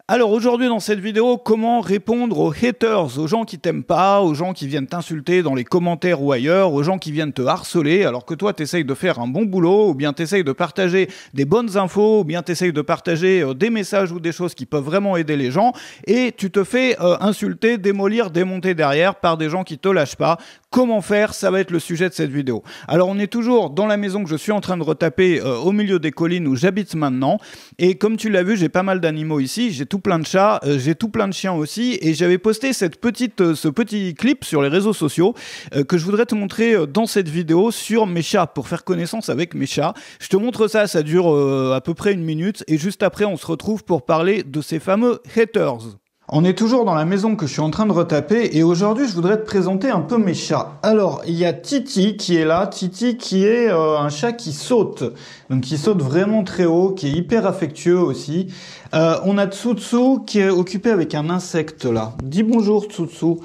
Alors aujourd'hui dans cette vidéo, comment répondre aux haters, aux gens qui t'aiment pas, aux gens qui viennent t'insulter dans les commentaires ou ailleurs, aux gens qui viennent te harceler alors que toi t'essayes de faire un bon boulot ou bien t'essayes de partager des bonnes infos ou bien t'essayes de partager des messages ou des choses qui peuvent vraiment aider les gens et tu te fais insulter, démolir, démonter derrière par des gens qui te lâchent pas. Comment faire? Ça va être le sujet de cette vidéo. Alors on est toujours dans la maison que je suis en train de retaper au milieu des collines où j'habite maintenant et comme tu l'as vu, j'ai pas mal d'animaux ici, j'ai tout plein de chats, j'ai tout plein de chiens aussi et j'avais posté ce petit clip sur les réseaux sociaux que je voudrais te montrer dans cette vidéo sur mes chats pour faire connaissance avec mes chats. Je te montre ça, ça dure à peu près 1 minute et juste après on se retrouve pour parler de ces fameux haters. On est toujours dans la maison que je suis en train de retaper et aujourd'hui je voudrais te présenter un peu mes chats. Alors il y a Titi qui est là, Titi qui est un chat qui saute, donc qui saute vraiment très haut, qui est hyper affectueux aussi. On a Tsutsu qui est occupé avec un insecte là. Dis bonjour Tsutsu.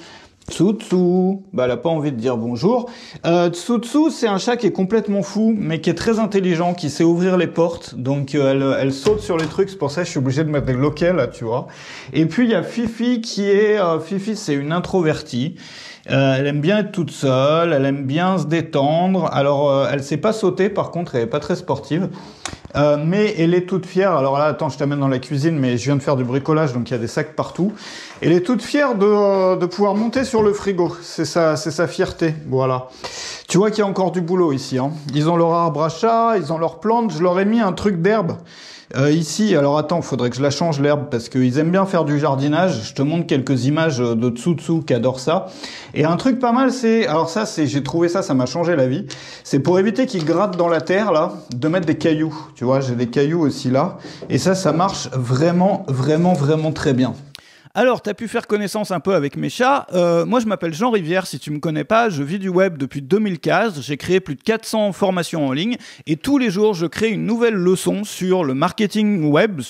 Tsutsu, bah elle a pas envie de dire bonjour. Tsutsu, c'est un chat qui est complètement fou, mais qui est très intelligent, qui sait ouvrir les portes, donc elle saute sur les trucs, c'est pour ça que je suis obligé de mettre des loquets là, tu vois. Et puis il y a Fifi qui est, Fifi c'est une introvertie. Elle aime bien être toute seule, elle aime bien se détendre. Alors, elle sait pas sauter, par contre, elle est pas très sportive. Mais elle est toute fière. Alors là, attends, je t'amène dans la cuisine, mais je viens de faire du bricolage, donc il y a des sacs partout. Elle est toute fière de pouvoir monter sur le frigo. C'est sa fierté, voilà. Tu vois qu'il y a encore du boulot ici, hein. Ils ont leur arbre à chat, ils ont leurs plantes. Je leur ai mis un truc d'herbe. Ici, alors attends, faudrait que je la change l'herbe parce qu'ils aiment bien faire du jardinage. Je te montre quelques images de Tsutsu qui adore ça. Et un truc pas mal, j'ai trouvé ça m'a changé la vie. C'est pour éviter qu'ils grattent dans la terre là, de mettre des cailloux. Tu vois, j'ai des cailloux aussi là. Et ça marche vraiment, vraiment, vraiment très bien. Alors, tu as pu faire connaissance un peu avec mes chats. Moi, je m'appelle Jean Rivière, si tu me connais pas. Je vis du web depuis 2015. J'ai créé plus de 400 formations en ligne. Et tous les jours, je crée une nouvelle leçon sur le marketing web,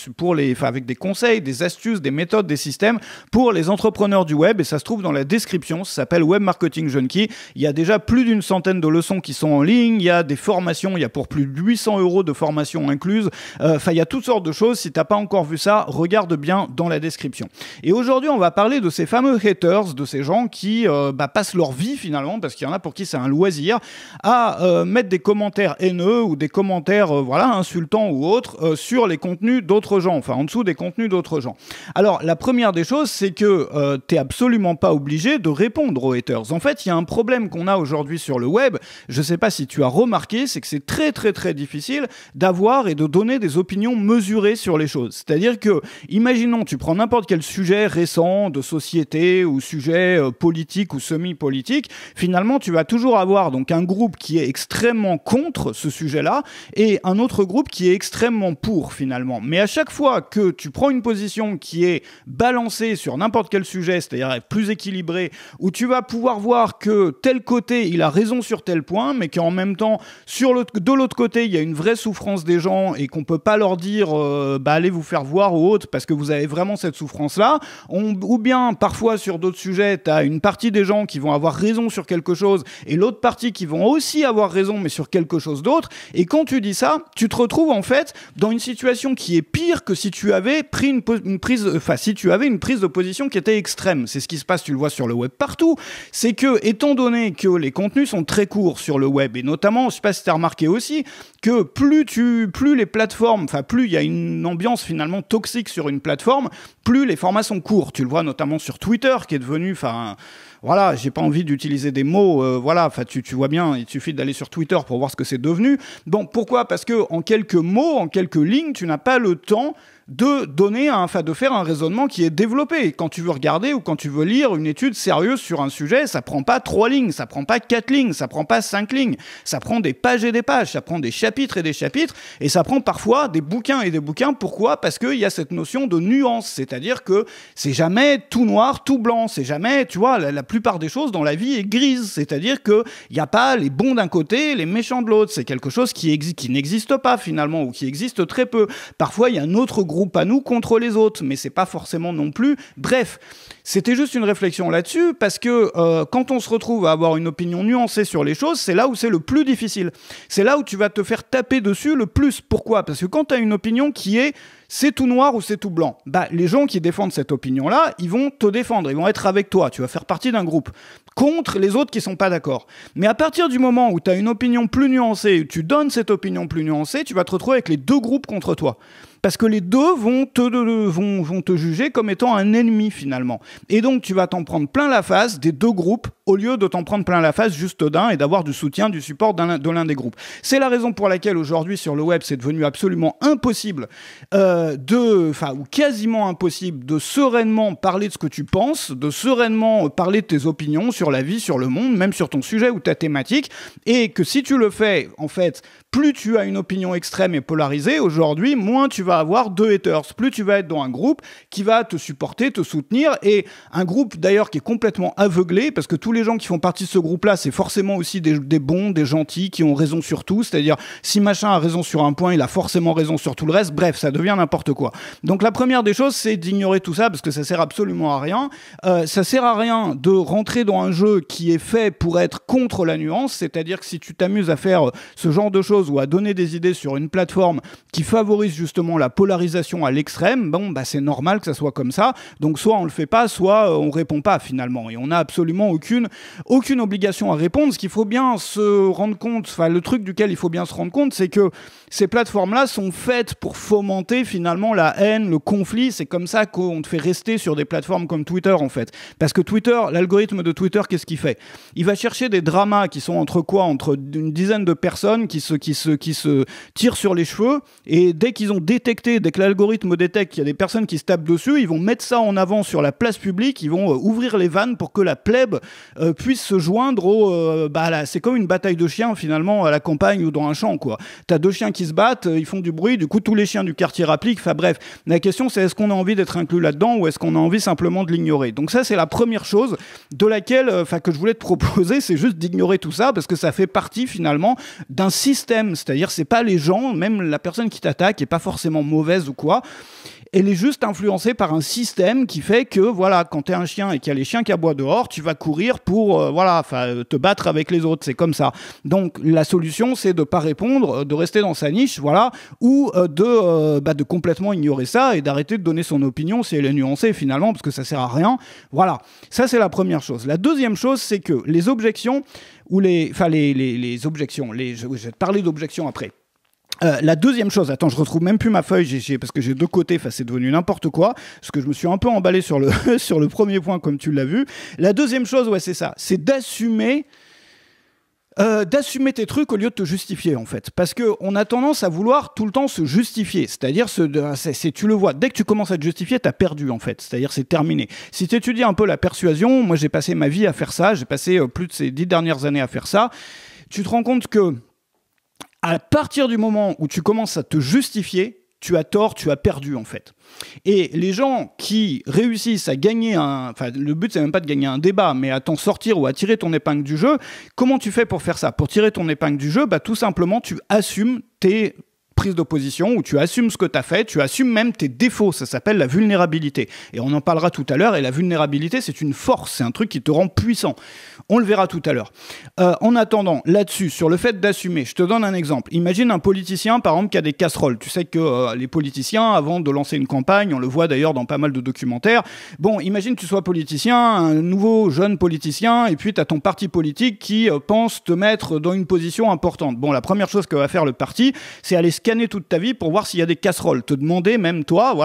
avec des conseils, des astuces, des méthodes, des systèmes pour les entrepreneurs du web. Et ça se trouve dans la description. Ça s'appelle Web Marketing Junkie. Il y a déjà plus d'une centaine de leçons qui sont en ligne. Il y a des formations. Il y a pour plus de 800 € de formations incluses. Il y a toutes sortes de choses. Si tu n'as pas encore vu ça, regarde bien dans la description. Et aujourd'hui, on va parler de ces fameux haters, de ces gens qui passent leur vie finalement, parce qu'il y en a pour qui c'est un loisir, à mettre des commentaires haineux ou des commentaires insultants ou autres sur les contenus d'autres gens, enfin en dessous des contenus d'autres gens. Alors, la première des choses, c'est que t'es absolument pas obligé de répondre aux haters. En fait, il y a un problème qu'on a aujourd'hui sur le web, je sais pas si tu as remarqué, c'est que c'est très très très difficile d'avoir et de donner des opinions mesurées sur les choses. C'est-à-dire que, imaginons, tu prends n'importe quel sujet récent de société ou sujet politique ou semi-politique, finalement tu vas toujours avoir donc un groupe qui est extrêmement contre ce sujet-là et un autre groupe qui est extrêmement pour finalement. Mais à chaque fois que tu prends une position qui est balancée sur n'importe quel sujet, c'est-à-dire plus équilibrée, où tu vas pouvoir voir que tel côté il a raison sur tel point, mais qu'en même temps de l'autre côté il y a une vraie souffrance des gens et qu'on peut pas leur dire allez vous faire voir ou autre parce que vous avez vraiment cette souffrance-là. Ou bien parfois sur d'autres sujets, tu as une partie des gens qui vont avoir raison sur quelque chose et l'autre partie qui vont aussi avoir raison mais sur quelque chose d'autre. Et quand tu dis ça, tu te retrouves en fait dans une situation qui est pire que si tu avais pris si tu avais une prise de position qui était extrême. C'est ce qui se passe, tu le vois sur le web partout. C'est que, étant donné que les contenus sont très courts sur le web et notamment, je sais pas si tu as remarqué aussi, que plus les plateformes, plus il y a une ambiance finalement toxique sur une plateforme, plus les formats sont courts. Tu le vois notamment sur Twitter qui est devenu, voilà, j'ai pas envie d'utiliser des mots, tu vois bien, il suffit d'aller sur Twitter pour voir ce que c'est devenu. Bon, pourquoi ? Parce que en quelques mots, en quelques lignes, tu n'as pas le temps de faire un raisonnement qui est développé. Quand tu veux regarder ou quand tu veux lire une étude sérieuse sur un sujet, ça prend pas 3 lignes, ça prend pas 4 lignes, ça prend pas 5 lignes, ça prend des pages et des pages, ça prend des chapitres et des chapitres, et ça prend parfois des bouquins et des bouquins. Pourquoi ? Parce qu'il y a cette notion de nuance, c'est-à-dire que c'est jamais tout noir, tout blanc, c'est jamais, tu vois, la plupart des choses dans la vie est grise, c'est-à-dire qu'il n'y a pas les bons d'un côté, les méchants de l'autre, c'est quelque chose qui n'existe pas finalement, ou qui existe très peu. Parfois, il y a un autre groupe groupe à nous contre les autres, mais c'est pas forcément non plus. Bref, c'était juste une réflexion là-dessus, parce que quand on se retrouve à avoir une opinion nuancée sur les choses, c'est là où c'est le plus difficile. C'est là où tu vas te faire taper dessus le plus. Pourquoi ? Parce que quand tu as une opinion qui est c'est tout noir ou c'est tout blanc, bah, les gens qui défendent cette opinion-là, ils vont te défendre, ils vont être avec toi, tu vas faire partie d'un groupe, contre les autres qui sont pas d'accord. Mais à partir du moment où tu as une opinion plus nuancée, où tu donnes cette opinion plus nuancée, tu vas te retrouver avec les deux groupes contre toi. Parce que les deux vont te juger comme étant un ennemi finalement. Et donc tu vas t'en prendre plein la face des deux groupes au lieu de t'en prendre plein la face juste d'un et d'avoir du soutien, du support de l'un des groupes. C'est la raison pour laquelle aujourd'hui sur le web c'est devenu absolument impossible ou quasiment impossible de sereinement parler de ce que tu penses, de sereinement parler de tes opinions sur la vie, sur le monde, même sur ton sujet ou ta thématique, et que si tu le fais, en fait, plus tu as une opinion extrême et polarisée aujourd'hui, moins tu vas avoir de haters, plus tu vas être dans un groupe qui va te supporter, te soutenir, et un groupe d'ailleurs qui est complètement aveuglé, parce que tous les gens qui font partie de ce groupe-là, c'est forcément aussi des bons, des gentils, qui ont raison sur tout, c'est-à-dire si machin a raison sur un point, il a forcément raison sur tout le reste, bref, ça devient n'importe quoi. Donc la première des choses, c'est d'ignorer tout ça, parce que ça sert absolument à rien. Ça sert à rien de rentrer dans un jeu qui est fait pour être contre la nuance, c'est-à-dire que si tu t'amuses à faire ce genre de choses, ou à donner des idées sur une plateforme qui favorise justement la polarisation à l'extrême, bon, bah, c'est normal que ça soit comme ça. Donc soit on le fait pas, soit on répond pas finalement. Et on n'a absolument aucune obligation à répondre. Ce qu'il faut bien se rendre compte, enfin le truc duquel il faut bien se rendre compte, c'est que ces plateformes-là sont faites pour fomenter finalement la haine, le conflit. C'est comme ça qu'on te fait rester sur des plateformes comme Twitter en fait. Parce que Twitter, l'algorithme de Twitter, qu'est-ce qu'il fait ? Il va chercher des dramas qui sont entre une dizaine de personnes qui se tirent sur les cheveux, et dès que l'algorithme détecte qu'il y a des personnes qui se tapent dessus, ils vont mettre ça en avant sur la place publique, ils vont ouvrir les vannes pour que la plèbe puisse se joindre c'est comme une bataille de chiens finalement à la campagne ou dans un champ quoi. T'as deux chiens qui se battent, ils font du bruit, du coup tous les chiens du quartier rappliquent, enfin bref, la question c'est est-ce qu'on a envie d'être inclus là-dedans ou est-ce qu'on a envie simplement de l'ignorer. Donc ça c'est la première chose de laquelle que je voulais te proposer, c'est juste d'ignorer tout ça parce que ça fait partie finalement d'un système, c'est-à-dire c'est pas les gens, même la personne qui t'attaque est pas forcément mauvaise ou quoi, elle est juste influencée par un système qui fait que voilà, quand t'es un chien et qu'il y a les chiens qui aboient dehors, tu vas courir pour te battre avec les autres, c'est comme ça. Donc la solution c'est de pas répondre, de rester dans sa niche, voilà, ou de complètement ignorer ça et d'arrêter de donner son opinion si elle est nuancée finalement parce que ça sert à rien. Voilà, ça c'est la première chose. La deuxième chose c'est que les objections ou les objections, je vais te parler d'objections après. La deuxième chose, attends, je retrouve même plus ma feuille parce que j'ai deux côtés, c'est devenu n'importe quoi, parce que je me suis un peu emballé sur le premier point comme tu l'as vu. La deuxième chose, ouais, c'est ça, c'est d'assumer tes trucs au lieu de te justifier en fait, parce que on a tendance à vouloir tout le temps se justifier, c'est-à-dire tu le vois, dès que tu commences à te justifier, t'as perdu en fait, c'est-à-dire c'est terminé. Si tu étudies un peu la persuasion, moi j'ai passé ma vie à faire ça, j'ai passé plus de ces 10 dernières années à faire ça, tu te rends compte que à partir du moment où tu commences à te justifier, tu as tort, tu as perdu en fait. Et les gens qui réussissent à gagner le but c'est même pas de gagner un débat, mais à t'en sortir ou à tirer ton épingle du jeu, comment tu fais pour faire ça ? Pour tirer ton épingle du jeu, tout simplement tu assumes tes prise d'opposition où tu assumes ce que tu as fait, tu assumes même tes défauts, ça s'appelle la vulnérabilité. Et on en parlera tout à l'heure, et la vulnérabilité, c'est une force, c'est un truc qui te rend puissant. On le verra tout à l'heure. En attendant, là-dessus, sur le fait d'assumer, je te donne un exemple. Imagine un politicien, par exemple, qui a des casseroles. Tu sais que les politiciens, avant de lancer une campagne, on le voit d'ailleurs dans pas mal de documentaires, bon, imagine que tu sois politicien, un nouveau jeune politicien, et puis tu as ton parti politique qui pense te mettre dans une position importante. Bon, la première chose que va faire le parti, c'est aller scanner toute ta vie pour voir s'il y a des casseroles. Te demander, même toi,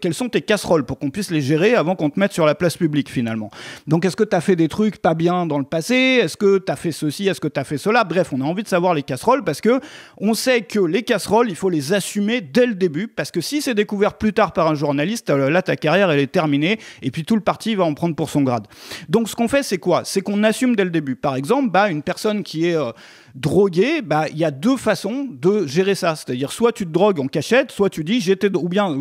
quelles sont tes casseroles pour qu'on puisse les gérer avant qu'on te mette sur la place publique, finalement. Donc, est-ce que tu as fait des trucs pas bien dans le passé ? Est-ce que tu as fait ceci ? Est-ce que tu as fait cela ? Bref, on a envie de savoir les casseroles parce que on sait que les casseroles, il faut les assumer dès le début parce que si c'est découvert plus tard par un journaliste, là, ta carrière, elle est terminée et puis tout le parti va en prendre pour son grade. Donc, ce qu'on fait, c'est quoi ? C'est qu'on assume dès le début. Par exemple, une personne qui est drogué, il y a deux façons de gérer ça. C'est-à-dire, soit tu te drogues en cachette, soit tu dis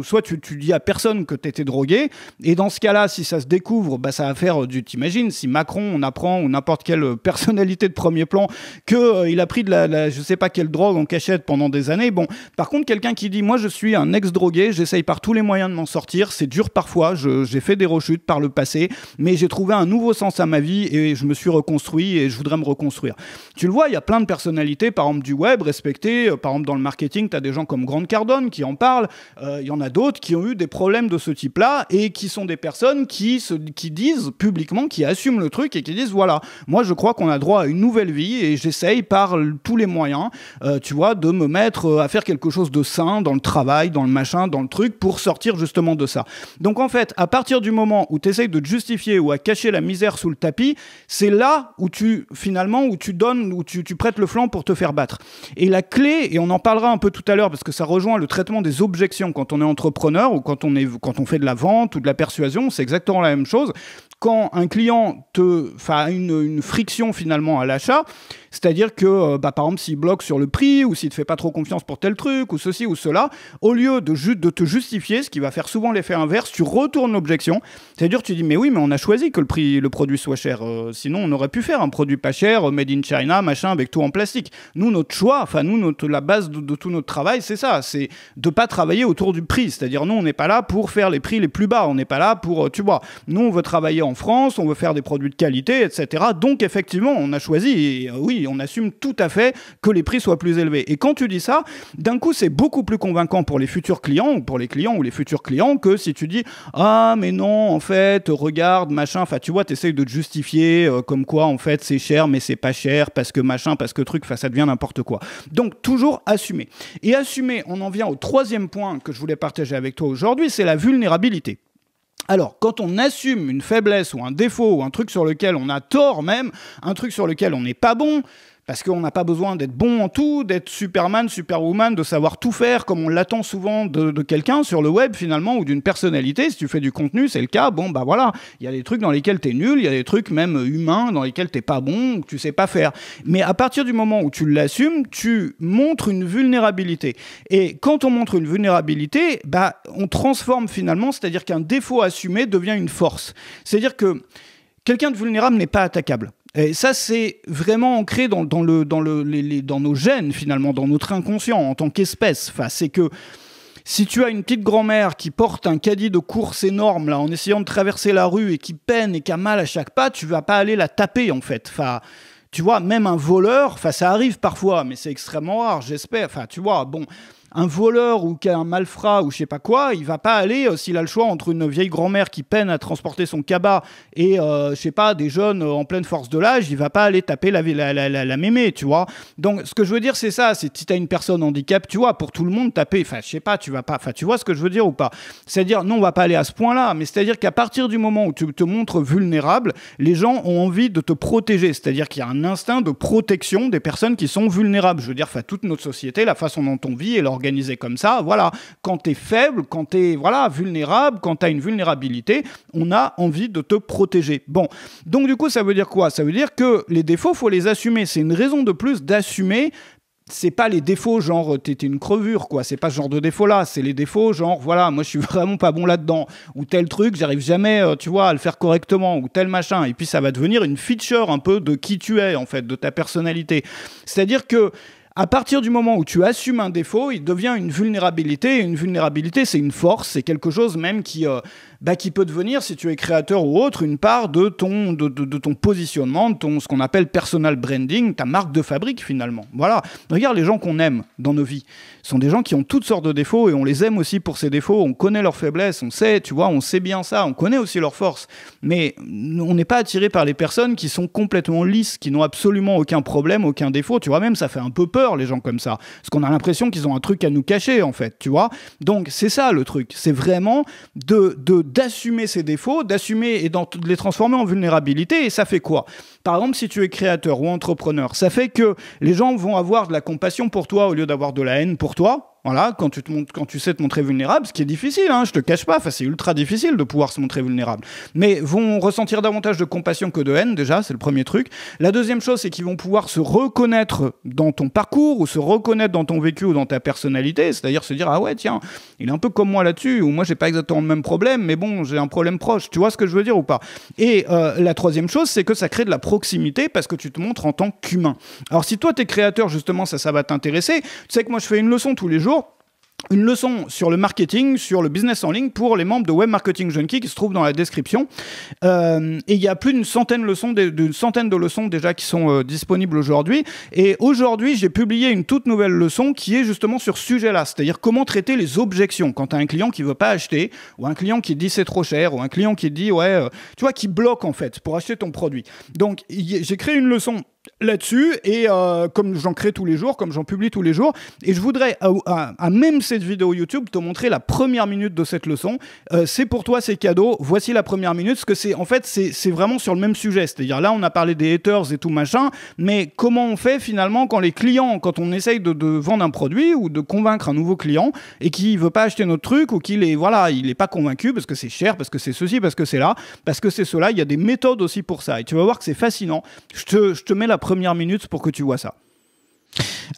soit tu dis à personne que tu étais drogué. Et dans ce cas-là, si ça se découvre, ça va faire t'imagines, si Macron, on apprend, ou n'importe quelle personnalité de premier plan, qu'il a pris de je sais pas quelle drogue en cachette pendant des années. Bon, par contre, quelqu'un qui dit, moi, je suis un ex-drogué, j'essaye par tous les moyens de m'en sortir, c'est dur parfois, j'ai fait des rechutes par le passé, mais j'ai trouvé un nouveau sens à ma vie et je me suis reconstruit et je voudrais me reconstruire. Tu le vois, il y a plein de personnalités, par exemple du web, respectées. Par exemple, dans le marketing, tu as des gens comme Grant Cardone qui en parlent. Il y en a d'autres qui ont eu des problèmes de ce type-là et qui sont des personnes qui disent publiquement, qui assument le truc et qui disent, voilà, moi, je crois qu'on a droit à une nouvelle vie et j'essaye par tous les moyens, tu vois, de me mettre à faire quelque chose de sain dans le travail, dans le machin, dans le truc, pour sortir justement de ça. Donc, en fait, à partir du moment où tu essayes de te justifier ou à cacher la misère sous le tapis, c'est là où tu prêtes le flanc pour te faire battre. Et la clé, et on en parlera un peu tout à l'heure parce que ça rejoint le traitement des objections quand on est entrepreneur ou quand on fait de la vente ou de la persuasion, c'est exactement la même chose. Quand un client a une friction finalement à l'achat, c'est-à-dire que, par exemple, s'il bloque sur le prix ou s'il te fait pas trop confiance pour tel truc ou ceci ou cela, au lieu de te justifier, ce qui va faire souvent l'effet inverse, tu retournes l'objection. C'est-à-dire tu dis, mais oui, mais on a choisi que le produit soit cher. Sinon, on aurait pu faire un produit pas cher, made in China, machin, avec tout en plastique. Nous, notre choix, la base de tout notre travail, c'est ça, c'est de pas travailler autour du prix. C'est-à-dire, nous, on n'est pas là pour faire les prix les plus bas. On n'est pas là pour, tu vois, nous, on veut travailler en France, on veut faire des produits de qualité, etc. Donc, effectivement, on a choisi, et oui, on assume tout à fait que les prix soient plus élevés. Et quand tu dis ça, d'un coup, c'est beaucoup plus convaincant pour les futurs clients, ou pour les clients ou les futurs clients, que si tu dis « Ah, mais non, en fait, regarde, machin », enfin, tu vois, t'essayes de te justifier comme quoi, en fait, c'est cher, mais c'est pas cher, parce que machin, parce que truc, ça devient n'importe quoi. Donc, toujours assumer. Et assumer, on en vient au troisième point que je voulais partager avec toi aujourd'hui, c'est la vulnérabilité. Alors, quand on assume une faiblesse ou un défaut ou un truc sur lequel on a tort même, un truc sur lequel on n'est pas bon, parce qu'on n'a pas besoin d'être bon en tout, d'être Superman, Superwoman, de savoir tout faire comme on l'attend souvent de quelqu'un sur le web finalement ou d'une personnalité. Si tu fais du contenu, c'est le cas. Bon, voilà, il y a des trucs dans lesquels t'es nul, il y a des trucs même humains dans lesquels t'es pas bon, que tu sais pas faire. Mais à partir du moment où tu l'assumes, tu montres une vulnérabilité. Et quand on montre une vulnérabilité, on transforme finalement, c'est-à-dire qu'un défaut assumé devient une force. C'est-à-dire que quelqu'un de vulnérable n'est pas attaquable. Et ça, c'est vraiment ancré dans nos gènes, finalement, dans notre inconscient, en tant qu'espèce. Enfin, c'est que si tu as une petite grand-mère qui porte un caddie de course énorme, là, en essayant de traverser la rue et qui peine et qui a mal à chaque pas, tu vas pas aller la taper, en fait. Enfin, tu vois, même un voleur, ça arrive parfois, mais c'est extrêmement rare, j'espère. Enfin, tu vois, bon... Un voleur ou un malfrat ou je sais pas quoi, il va pas aller, s'il a le choix entre une vieille grand-mère qui peine à transporter son cabas et, je sais pas, des jeunes en pleine force de l'âge, il va pas aller taper la mémé, tu vois. Donc, ce que je veux dire, c'est ça, c'est si t'as une personne handicap, tu vois, pour tout le monde, taper, je sais pas, tu vas pas, tu vois ce que je veux dire ou pas. C'est-à-dire, non, on va pas aller à ce point-là, mais c'est-à-dire qu'à partir du moment où tu te montres vulnérable, les gens ont envie de te protéger. C'est-à-dire qu'il y a un instinct de protection des personnes qui sont vulnérables. Je veux dire, toute notre société, la façon dont on vit et organisé comme ça, voilà. Quand t'es faible, quand t'es vulnérable, quand t'as une vulnérabilité, on a envie de te protéger. Bon, donc du coup, ça veut dire quoi? Ça veut dire que les défauts, faut les assumer. C'est une raison de plus d'assumer. C'est pas les défauts genre t'es une crevure, quoi. C'est pas ce genre de défaut là. C'est les défauts genre voilà, moi je suis vraiment pas bon là-dedans, ou tel truc j'arrive jamais, tu vois, à le faire correctement, ou tel machin. Et puis ça va devenir une feature un peu de qui tu es en fait, de ta personnalité. C'est-à-dire que à partir du moment où tu assumes un défaut, il devient une vulnérabilité. Et une vulnérabilité, c'est une force, c'est quelque chose même qui peut devenir, si tu es créateur ou autre, une part de ton positionnement, de ce qu'on appelle personal branding, ta marque de fabrique finalement. Voilà. Regarde les gens qu'on aime dans nos vies. Ce sont des gens qui ont toutes sortes de défauts et on les aime aussi pour ces défauts. On connaît leurs faiblesses, on sait, tu vois, on sait bien ça. On connaît aussi leurs forces. Mais on n'est pas attiré par les personnes qui sont complètement lisses, qui n'ont absolument aucun problème, aucun défaut. Tu vois, même ça fait un peu peur les gens comme ça. Parce qu'on a l'impression qu'ils ont un truc à nous cacher en fait, tu vois. Donc c'est ça le truc. C'est vraiment d'assumer ses défauts, d'assumer et de les transformer en vulnérabilité. Et ça fait quoi? Par exemple, si tu es créateur ou entrepreneur, ça fait que les gens vont avoir de la compassion pour toi au lieu d'avoir de la haine pour toi. Voilà, quand tu sais te montrer vulnérable, ce qui est difficile, hein, je te cache pas, c'est ultra difficile de pouvoir se montrer vulnérable. Mais vont ressentir davantage de compassion que de haine, déjà, c'est le premier truc. La deuxième chose, c'est qu'ils vont pouvoir se reconnaître dans ton parcours, ou se reconnaître dans ton vécu ou dans ta personnalité, c'est-à-dire se dire, ah ouais, tiens, il est un peu comme moi là-dessus, ou moi j'ai pas exactement le même problème, mais bon, j'ai un problème proche, tu vois ce que je veux dire ou pas? Et la troisième chose, c'est que ça crée de la proximité parce que tu te montres en tant qu'humain. Alors si toi t'es créateur, justement, ça va t'intéresser. Tu sais que moi je fais une leçon tous les jours, une leçon sur le marketing, sur le business en ligne pour les membres de Web Marketing Junkie qui se trouvent dans la description. Et il y a plus d'une centaine de leçons déjà qui sont disponibles aujourd'hui. Et aujourd'hui, j'ai publié une toute nouvelle leçon qui est justement sur ce sujet-là, c'est-à-dire comment traiter les objections quand tu as un client qui veut pas acheter, ou un client qui dit c'est trop cher, ou un client qui dit tu vois, qui bloque en fait pour acheter ton produit. Donc j'ai créé une leçon là-dessus, et comme j'en crée tous les jours, comme j'en publie tous les jours, et je voudrais à même cette vidéo YouTube te montrer la première minute de cette leçon. C'est pour toi, c'est cadeau, voici la première minute, parce que c'est vraiment sur le même sujet, c'est-à-dire là on a parlé des haters et tout machin, mais comment on fait finalement quand les clients, quand on essaye de vendre un produit ou de convaincre un nouveau client et qu'il veut pas acheter notre truc, ou qu'il est il est pas convaincu parce que c'est cher, parce que c'est ceci, parce que c'est là, parce que c'est cela. Il y a des méthodes aussi pour ça, et tu vas voir que c'est fascinant. Je te mets la première minute pour que tu vois ça.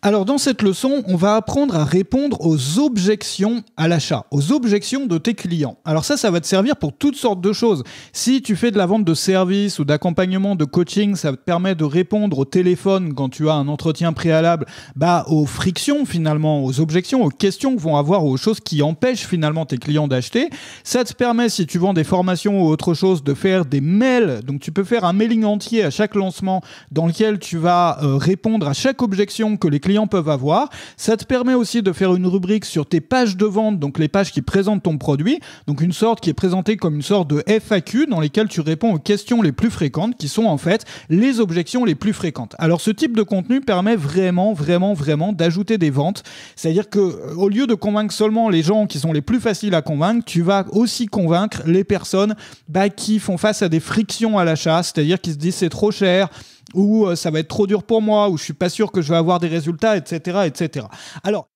Alors dans cette leçon, on va apprendre à répondre aux objections à l'achat, aux objections de tes clients. Alors ça va te servir pour toutes sortes de choses. Si tu fais de la vente de services ou d'accompagnement, de coaching, ça te permet de répondre au téléphone quand tu as un entretien préalable, aux frictions finalement, aux objections, aux questions que vont avoir, aux choses qui empêchent finalement tes clients d'acheter. Ça te permet, si tu vends des formations ou autre chose, de faire des mails. Donc tu peux faire un mailing entier à chaque lancement dans lequel tu vas répondre à chaque objection que les clients peuvent avoir. Ça te permet aussi de faire une rubrique sur tes pages de vente, donc les pages qui présentent ton produit, donc une sorte qui est présentée comme une sorte de FAQ dans lesquelles tu réponds aux questions les plus fréquentes, qui sont en fait les objections les plus fréquentes. Alors ce type de contenu permet vraiment d'ajouter des ventes, c'est-à-dire que au lieu de convaincre seulement les gens qui sont les plus faciles à convaincre, tu vas aussi convaincre les personnes qui font face à des frictions à l'achat, c'est-à-dire qui se disent c'est trop cher, ou ça va être trop dur pour moi, ou je suis pas sûr que je vais avoir des résultats, etc., etc. Alors,